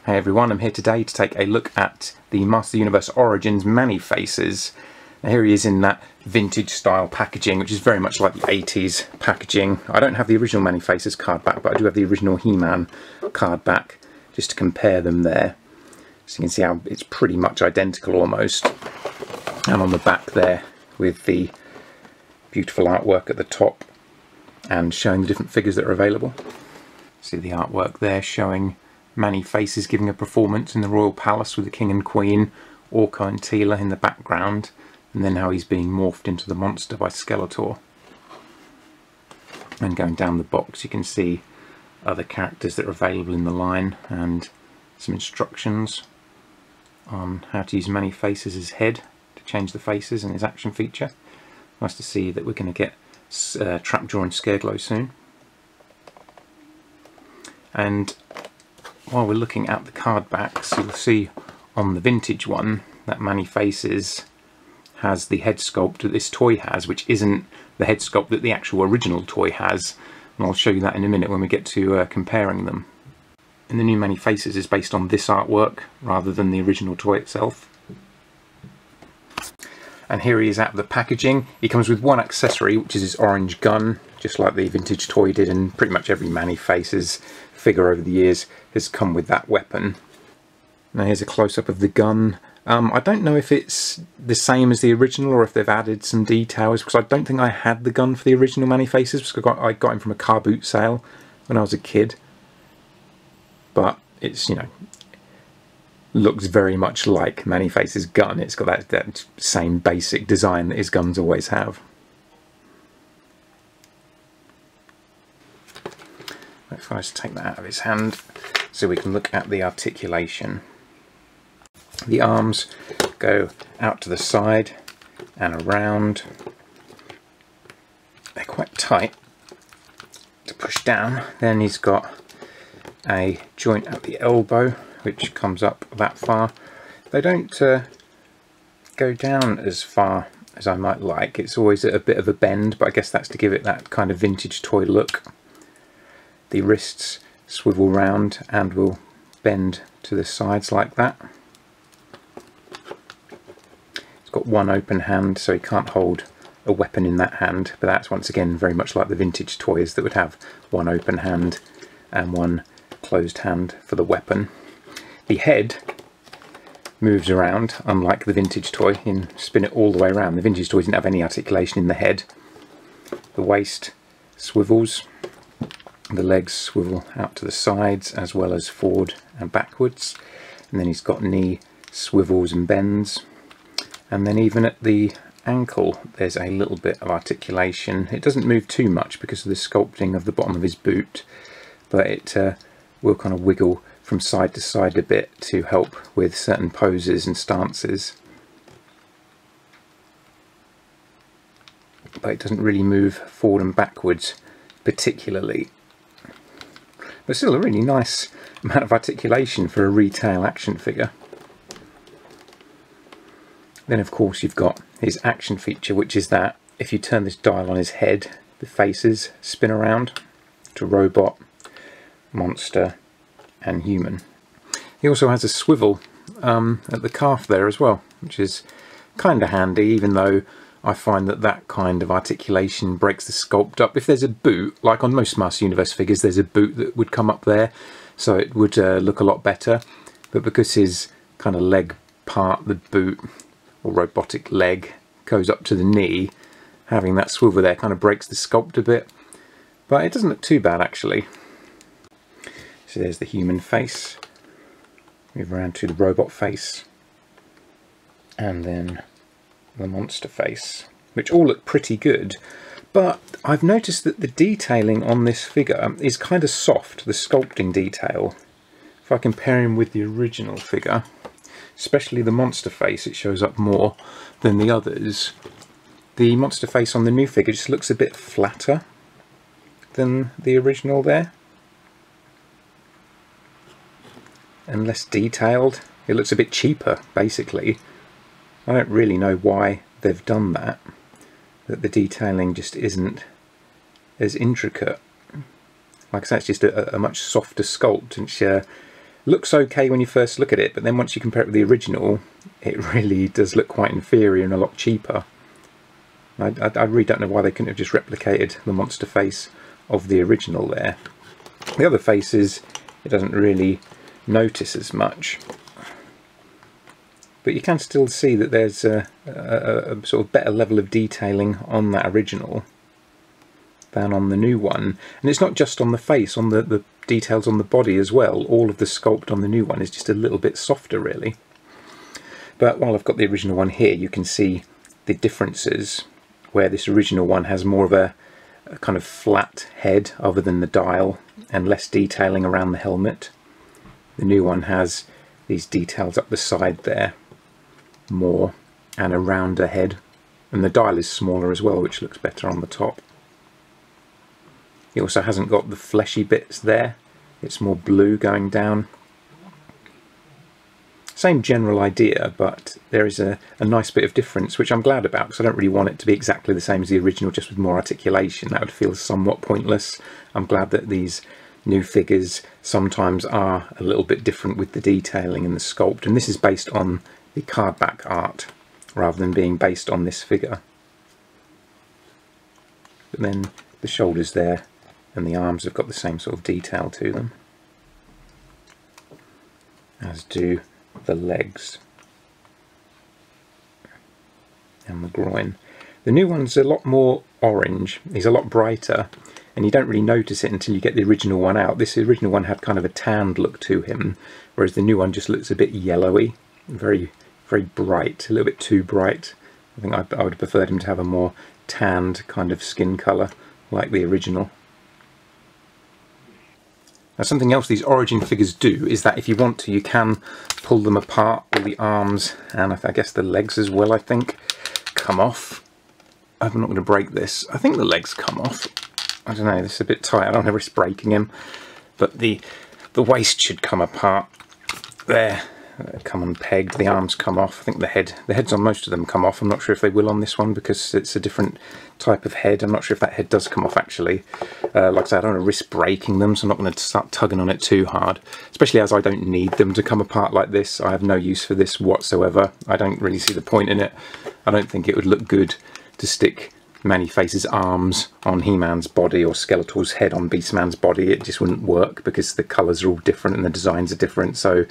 Hey everyone, I'm here today to take a look at the Master Universe Origins Man-E-Faces. Now here he is in that vintage style packaging, which is very much like the 80s packaging. I don't have the original Man-E-Faces card back, but I do have the original He-Man card back, just to compare them there. So you can see how it's pretty much identical almost. And on the back there, with the beautiful artwork at the top, and showing the different figures that are available. See the artwork there showing Man-E-Faces giving a performance in the Royal Palace with the King and Queen, Orko and Teela in the background, and then how he's being morphed into the monster by Skeletor. And going down the box you can see other characters that are available in the line and some instructions on how to use Man-E-Faces' head to change the faces and his action feature. Nice to see that we're going to get Trapjaw and Scareglow soon. And while we're looking at the card backs, you'll see on the vintage one that Man-E-Faces has the head sculpt that this toy has, which isn't the head sculpt that the actual original toy has, and I'll show you that in a minute when we get to comparing them. And the new Man-E-Faces is based on this artwork rather than the original toy itself. And here he is out of the packaging. He comes with one accessory, which is his orange gun, just like the vintage toy did, and pretty much every Man-E-Faces figure over the years has come with that weapon. Now here's a close-up of the gun. I don't know if it's the same as the original or if they've added some details, because I don't think I had the gun for the original Man-E-Faces, because I got him from a car boot sale when I was a kid. But it's, you know, looks very much like Man-E-Faces' gun. It's got that same basic design that his guns always have. If I just take that out of his hand so we can look at the articulation. The arms go out to the side and around. They're quite tight to push down. Then he's got a joint at the elbow which comes up that far. They don't go down as far as I might like. It's always at a bit of a bend, but I guess that's to give it that kind of vintage toy look. The wrists swivel round and will bend to the sides like that. It's got one open hand, so he can't hold a weapon in that hand, but that's once again very much like the vintage toys that would have one open hand and one closed hand for the weapon. The head moves around, unlike the vintage toy. You can spin it all the way around. The vintage toy didn't have any articulation in the head. The waist swivels. The legs swivel out to the sides as well as forward and backwards, and then he's got knee swivels and bends, and then even at the ankle there's a little bit of articulation. It doesn't move too much because of the sculpting of the bottom of his boot, but it will kind of wiggle from side to side a bit to help with certain poses and stances, but it doesn't really move forward and backwards particularly. But still a really nice amount of articulation for a retail action figure. Then of course you've got his action feature, which is that if you turn this dial on his head, the faces spin around to robot, monster and human. He also has a swivel at the calf there as well, which is kind of handy, even though I find that that kind of articulation breaks the sculpt up. If there's a boot, like on most Master Universe figures, there's a boot that would come up there, so it would look a lot better. But because his kind of leg part, the boot, or robotic leg, goes up to the knee, having that swivel there kind of breaks the sculpt a bit. But it doesn't look too bad actually. So there's the human face. Move around to the robot face. And then the monster face, which all look pretty good, but I've noticed that the detailing on this figure is kind of soft, the sculpting detail. If I compare him with the original figure, especially the monster face, it shows up more than the others. The monster face on the new figure just looks a bit flatter than the original there, and less detailed. It looks a bit cheaper basically. I don't really know why they've done that, that the detailing just isn't as intricate. Like I say, it's just a much softer sculpt, which looks okay when you first look at it, but then once you compare it with the original, it really does look quite inferior and a lot cheaper. I really don't know why they couldn't have just replicated the monster face of the original there. The other faces, it doesn't really notice as much, but you can still see that there's a sort of better level of detailing on that original than on the new one. And it's not just on the face, on the details on the body as well. All of the sculpt on the new one is just a little bit softer really. But while I've got the original one here, you can see the differences, where this original one has more of a kind of flat head other than the dial and less detailing around the helmet. The new one has these details up the side there more, and a rounder head, and the dial is smaller as well, which looks better on the top. It also hasn't got the fleshy bits there, it's more blue going down. Same general idea, but there is a nice bit of difference, which I'm glad about, because I don't really want it to be exactly the same as the original, just with more articulation. That would feel somewhat pointless. I'm glad that these new figures sometimes are a little bit different with the detailing and the sculpt, and this is based on the card back art rather than being based on this figure. But then the shoulders there and the arms have got the same sort of detail to them, as do the legs and the groin. The new one's a lot more orange, he's a lot brighter, and you don't really notice it until you get the original one out. This original one had kind of a tanned look to him, whereas the new one just looks a bit yellowy, very bright, a little bit too bright. I think I would have preferred him to have a more tanned kind of skin colour like the original. Now, something else these Origin figures do is that if you want to, you can pull them apart. All the arms and I guess the legs as well, I think, come off. I'm not going to break this. I think the legs come off. I don't know, this is a bit tight. I don't want to risk breaking him. But the waist should come apart. There, come unpegged. The arms come off. I think the heads on most of them come off. I'm not sure if they will on this one because it's a different type of head. I'm not sure if that head does come off actually. Like I said, I don't want to risk breaking them, so I'm not going to start tugging on it too hard, especially as I don't need them to come apart like this. I have no use for this whatsoever. I don't really see the point in it. I don't think it would look good to stick Man-E-Face's arms on He-Man's body or Skeletor's head on Beastman's body. It just wouldn't work because the colours are all different and the designs are different, so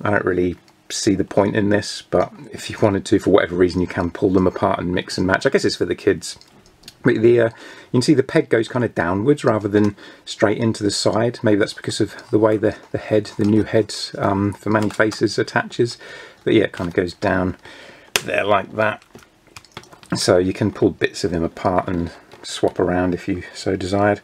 I don't really see the point in this. But if you wanted to, for whatever reason, you can pull them apart and mix and match. I guess it's for the kids. But you can see the peg goes kind of downwards rather than straight into the side. Maybe that's because of the way the new head for Man-E-Face's attaches. But yeah, it kind of goes down there like that. So you can pull bits of him apart and swap around if you so desired.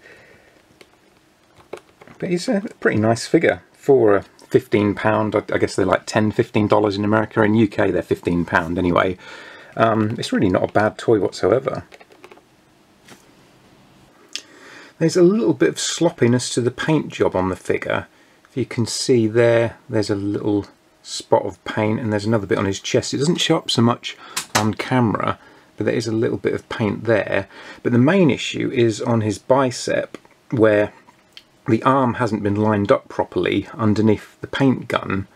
But he's a pretty nice figure for £15. I guess they're like $10, $15 in America. In UK they're £15 anyway. It's really not a bad toy whatsoever. There's a little bit of sloppiness to the paint job on the figure. If you can see there's a little spot of paint, and there's another bit on his chest. It doesn't show up so much on camera, but there is a little bit of paint there. But the main issue is on his bicep, where the arm hasn't been lined up properly underneath the paint gun.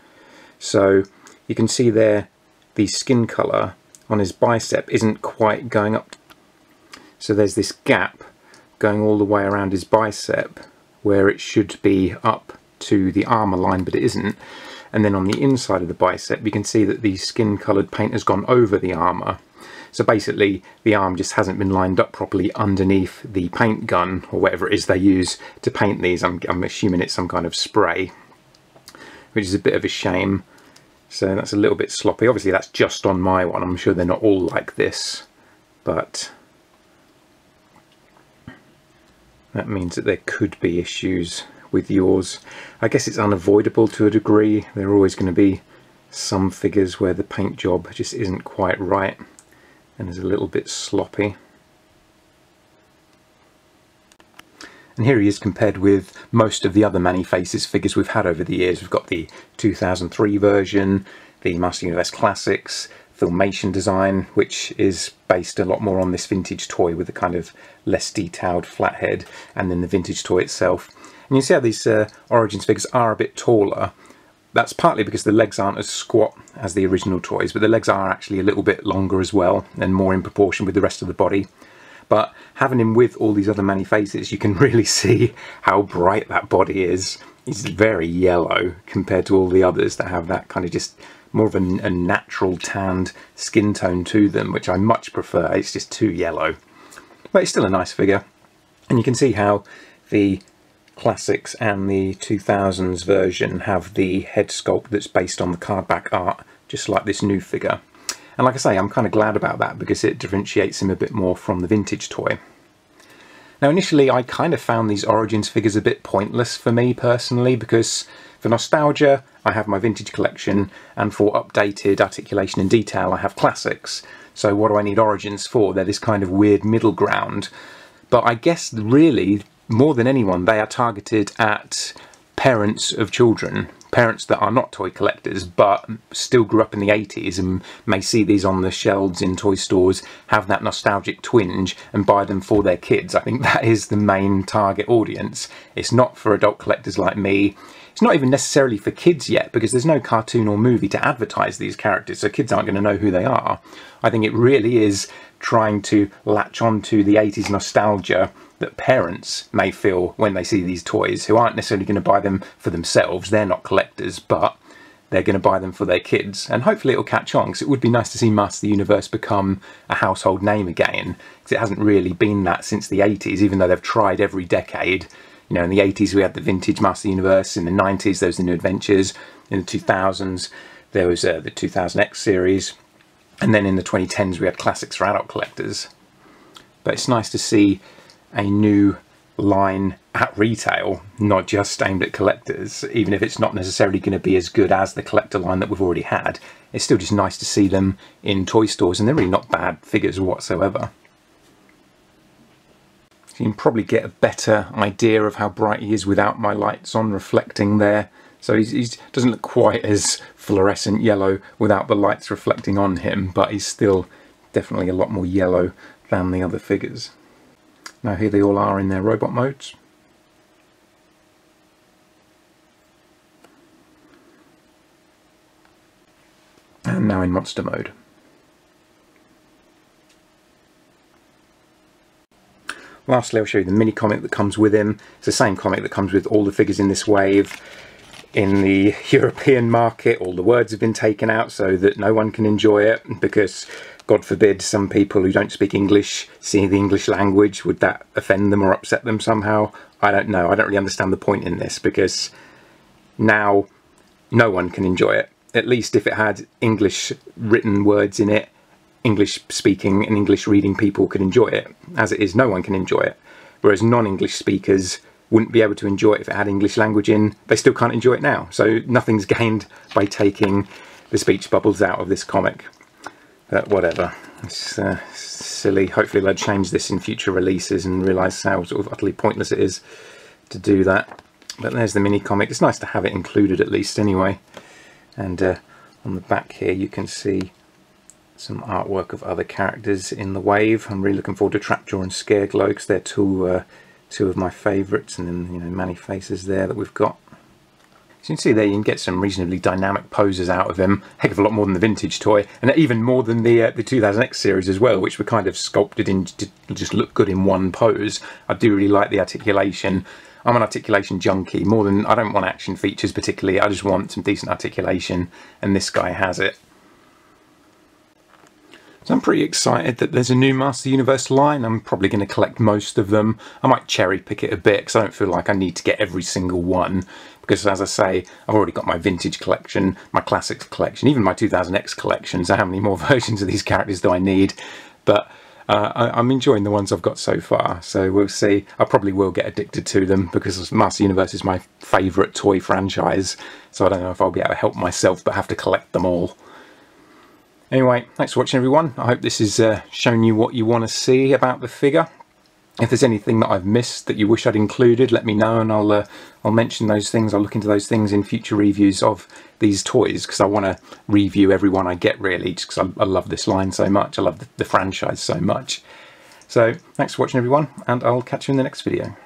So you can see there the skin colour on his bicep isn't quite going up. So there's this gap going all the way around his bicep where it should be up to the armour line, but it isn't. And then on the inside of the bicep you can see that the skin coloured paint has gone over the armour. So basically the arm just hasn't been lined up properly underneath the paint gun, or whatever it is they use to paint these. I'm assuming it's some kind of spray, which is a bit of a shame. So that's a little bit sloppy. Obviously that's just on my one. I'm sure they're not all like this, but that means that there could be issues with yours. I guess it's unavoidable to a degree. There are always going to be some figures where the paint job just isn't quite right and is a little bit sloppy. And here he is compared with most of the other Man-E-Face's figures we've had over the years. We've got the 2003 version, the Master Universe Classics, Filmation design, which is based a lot more on this vintage toy with the kind of less detailed flat head, and then the vintage toy itself. And you see how these Origins figures are a bit taller. That's partly because the legs aren't as squat as the original toys, but the legs are actually a little bit longer as well and more in proportion with the rest of the body. But having him with all these other many faces, you can really see how bright that body is. He's very yellow compared to all the others that have that kind of just more of a natural tanned skin tone to them, which I much prefer. It's just too yellow. But it's still a nice figure. And you can see how the classics and the 2000s version have the head sculpt that's based on the cardback art, just like this new figure. And like I say, I'm kind of glad about that because it differentiates him a bit more from the vintage toy. Now initially I kind of found these Origins figures a bit pointless for me personally, because for nostalgia I have my vintage collection, and for updated articulation and detail I have classics. So what do I need Origins for? They're this kind of weird middle ground. But I guess really, more than anyone, they are targeted at parents of children. Parents that are not toy collectors but still grew up in the 80s and may see these on the shelves in toy stores, have that nostalgic twinge and buy them for their kids. I think that is the main target audience. It's not for adult collectors like me. It's not even necessarily for kids yet, because there's no cartoon or movie to advertise these characters, so kids aren't going to know who they are. I think it really is trying to latch on to the 80s nostalgia that parents may feel when they see these toys, who aren't necessarily going to buy them for themselves. They're not collectors, but they're going to buy them for their kids. And hopefully it'll catch on, because it would be nice to see Masters of the Universe become a household name again, because it hasn't really been that since the 80s, even though they've tried every decade. You know, in the 80s we had the vintage Masters of the Universe, in the 90s there was the New Adventures, in the 2000s there was the 2000X series, and then in the 2010s we had classics for adult collectors. But it's nice to see a new line at retail, not just aimed at collectors. Even if it's not necessarily going to be as good as the collector line that we've already had, it's still just nice to see them in toy stores, and they're really not bad figures whatsoever. So you can probably get a better idea of how bright he is without my lights on reflecting there. So he doesn't look quite as fluorescent yellow without the lights reflecting on him, but he's still definitely a lot more yellow than the other figures. Now here they all are in their robot modes. And now in monster mode. Lastly, I'll show you the mini comic that comes with him. It's the same comic that comes with all the figures in this wave. In the European market, all the words have been taken out so that no one can enjoy it, because God forbid some people who don't speak English see the English language. Would that offend them or upset them somehow? I don't know. I don't really understand the point in this, because now no one can enjoy it. At least if it had English written words in it, English speaking and English reading people could enjoy it. As it is, no one can enjoy it. Whereas non-English speakers wouldn't be able to enjoy it if it had English language in. They still can't enjoy it now. So nothing's gained by taking the speech bubbles out of this comic. But whatever. It's silly. Hopefully they'll change this in future releases and realise how sort of utterly pointless it is to do that. But there's the mini comic. It's nice to have it included at least anyway. And on the back here you can see some artwork of other characters in the wave. I'm really looking forward to Trapjaw and Scareglow, because they're two of my favourites, and then, you know, many faces there that we've got. So you can see there you can get some reasonably dynamic poses out of him, heck of a lot more than the vintage toy, and even more than the 2000X series as well, which were kind of sculpted in to just look good in one pose. I do really like the articulation. I'm an articulation junkie. More than, I don't want action features particularly, I just want some decent articulation, and this guy has it. So I'm pretty excited that there's a new Masters of the Universe line. I'm probably going to collect most of them. I might cherry pick it a bit, because I don't feel like I need to get every single one. Because as I say, I've already got my vintage collection, my classics collection, even my 2000X collection. So how many more versions of these characters do I need? But I'm enjoying the ones I've got so far. So we'll see. I probably will get addicted to them, because Masters of the Universe is my favourite toy franchise. So I don't know if I'll be able to help myself, but have to collect them all. Anyway, thanks for watching everyone. I hope this has shown you what you want to see about the figure. If there's anything that I've missed that you wish I'd included, let me know, and I'll mention those things. I'll look into those things in future reviews of these toys, because I want to review every one I get, really, just because I love this line so much. I love the franchise so much. So thanks for watching everyone, and I'll catch you in the next video.